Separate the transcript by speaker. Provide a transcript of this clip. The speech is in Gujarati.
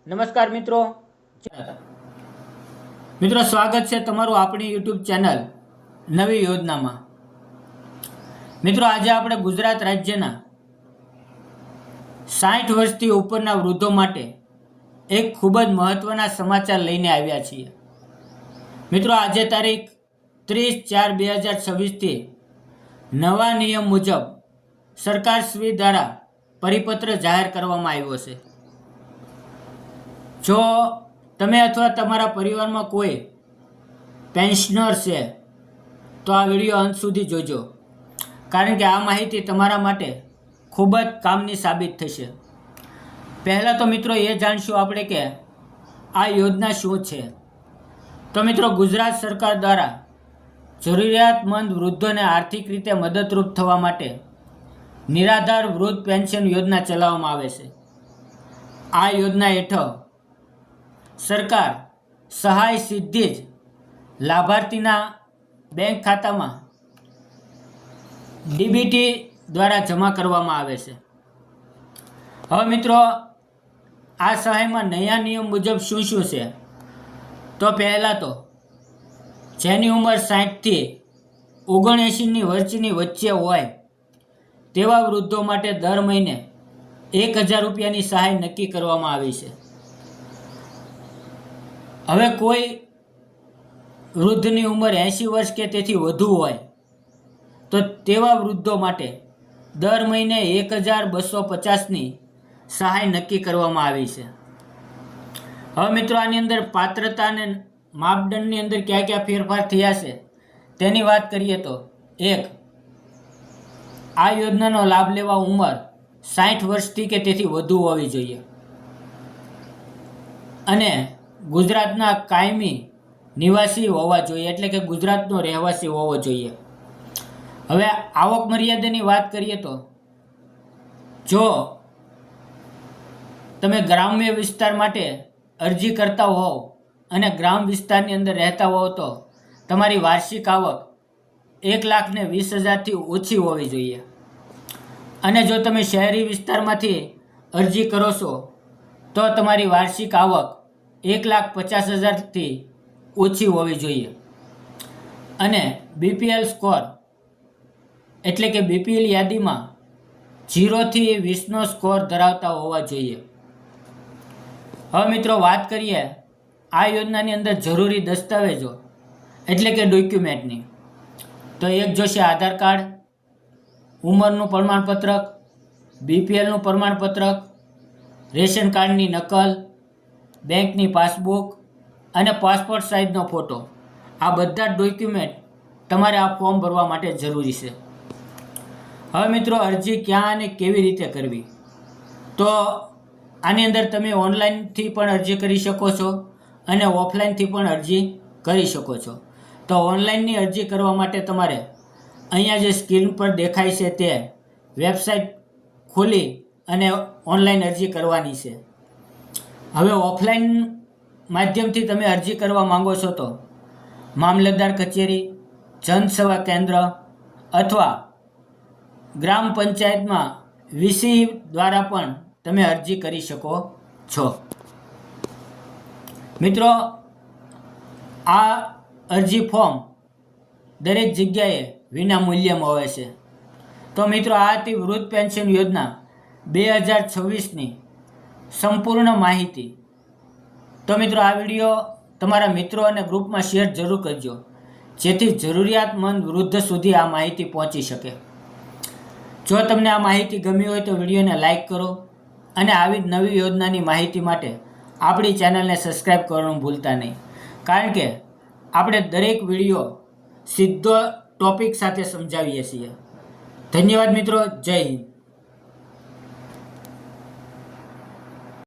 Speaker 1: નમસ્કાર મિત્રો સ્વાગત છે તમારું આપણી યુટ્યુબ ચેનલ નવી યોજનામાં। મિત્રો આજે આપણે ગુજરાત રાજ્યના 60 વર્ષથી ઉપરના વૃદ્ધો માટે એક ખૂબ જ મહત્વના સમાચાર લઈને આવ્યા છીએ। મિત્રો આજે તારીખ 30/4/2026 થી નવા નિયમ મુજબ સરકારશ્રી દ્વારા પરિપત્ર જાહેર કરવામાં આવ્યો છે। જો તમે અથવા તમારા પરિવારમાં કોઈ પેન્શનર છે તો આ વિડીયો અંત સુધી જોજો, કારણ કે આ માહિતી તમારા માટે ખૂબ જ કામની સાબિત થશે। પહેલાં તો મિત્રો એ જાણશું આપણે કે આ યોજના શું છે। તો મિત્રો ગુજરાત સરકાર દ્વારા જરૂરિયાતમંદ વૃદ્ધોને આર્થિક રીતે મદદરૂપ થવા માટે નિરાધાર વૃદ્ધ પેન્શન યોજના ચલાવવામાં આવે છે। આ યોજના હેઠળ સરકાર સહાય સીધી જ લાભાર્થીના બેંક ખાતામાં ડીબીટી દ્વારા જમા કરવામાં આવે છે। હવે મિત્રો આ સહાયમાં નયા નિયમ મુજબ શું શું છે, તો પહેલાં તો જેની ઉંમર 60 થી 79 વર્ષની વચ્ચે હોય તેવા વૃદ્ધો માટે દર મહિને 1000 રૂપિયાની સહાય નક્કી કરવામાં આવી છે। હવે કોઈ વૃદ્ધની ઉંમર 80 વર્ષ કે તેથી વધુ હોય તો તેવા વૃદ્ધો માટે દર મહિને 1250ની સહાય નક્કી કરવામાં આવી છે। હવે મિત્રો આની અંદર પાત્રતા અને માપદંડની અંદર કયા કયા ફેરફાર થયા છે તેની વાત કરીએ તો એક, આ યોજનાનો લાભ લેવા ઉંમર 60 વર્ષથી કે તેથી વધુ હોવી જોઈએ અને ગુજરાતના કાયમી નિવાસી હોવા જોઈએ, એટલે કે ગુજરાતનો રહેવાસી હોવો જોઈએ। હવે આવક મર્યાદાની વાત કરીએ તો જો તમે ગ્રામ્ય વિસ્તાર માટે અરજી કરતા હોવ અને ગ્રામ વિસ્તારની અંદર રહેતા હોવ તો તમારી વાર્ષિક આવક 1,20,000થી ઓછી હોવી જોઈએ અને જો તમે શહેરી વિસ્તારમાંથી અરજી કરો છો તો તમારી વાર્ષિક આવક 1,50,000થી ઓછી હોવી જોઈએ અને બીપીએલ સ્કોર એટલે કે બીપીએલ યાદીમાં 0 થી 20નો સ્કોર ધરાવતા હોવા જોઈએ। હવે મિત્રો વાત કરીએ આ યોજનાની અંદર જરૂરી દસ્તાવેજો એટલે કે ડોક્યુમેન્ટની, તો એક જોશે આધાર કાર્ડ, ઉંમરનું પ્રમાણપત્રક, બીપીએલનું પ્રમાણપત્રક, રેશન કાર્ડની નકલ, બેંકની પાસબુક અને પાસપોર્ટ સાઇઝનો ફોટો। આ બધા જ ડોક્યુમેન્ટ તમારે આ ફોર્મ ભરવા માટે જરૂરી છે। હવે મિત્રો અરજી ક્યાં અને કેવી રીતે કરવી, તો આની અંદર તમે ઓનલાઈનથી પણ અરજી કરી શકો છો અને ઓફલાઈનથી પણ અરજી કરી શકો છો। તો ઓનલાઈનની અરજી કરવા માટે તમારે અહીંયા જે સ્ક્રીન પર દેખાય છે તે વેબસાઇટ ખોલી અને ઓનલાઈન અરજી કરવાની છે। હવે ઓફલાઈન માધ્યમથી તમે અરજી કરવા માંગો છો તો મામલતદાર કચેરી, જનસેવા કેન્દ્ર અથવા ગ્રામ પંચાયતમાં વીસી દ્વારા પણ તમે અરજી કરી શકો છો। મિત્રો આ અરજી ફોર્મ દરેક જગ્યાએ વિના મૂલ્યમાં હોય છે। તો મિત્રો આ હતી વૃદ્ધ પેન્શન યોજના 2026ની સંપૂર્ણ માહિતી। તો મિત્રો આ વિડીયો તમારા મિત્રો અને ગ્રુપમાં શેર જરૂર કરજો, જેથી જરૂરિયાતમંદ વૃદ્ધ સુધી આ માહિતી પહોંચી શકે। જો તમને આ માહિતી ગમી હોય તો વિડીયોને લાઇક કરો અને આવી જ નવી યોજનાની માહિતી માટે આપણી ચેનલને સબસ્ક્રાઈબ કરવાનું ભૂલતા નહીં, કારણ કે આપણે દરેક વિડીયો સીધો ટોપિક સાથે સમજાવીએ છીએ। ધન્યવાદ મિત્રો, જય હિન્દ।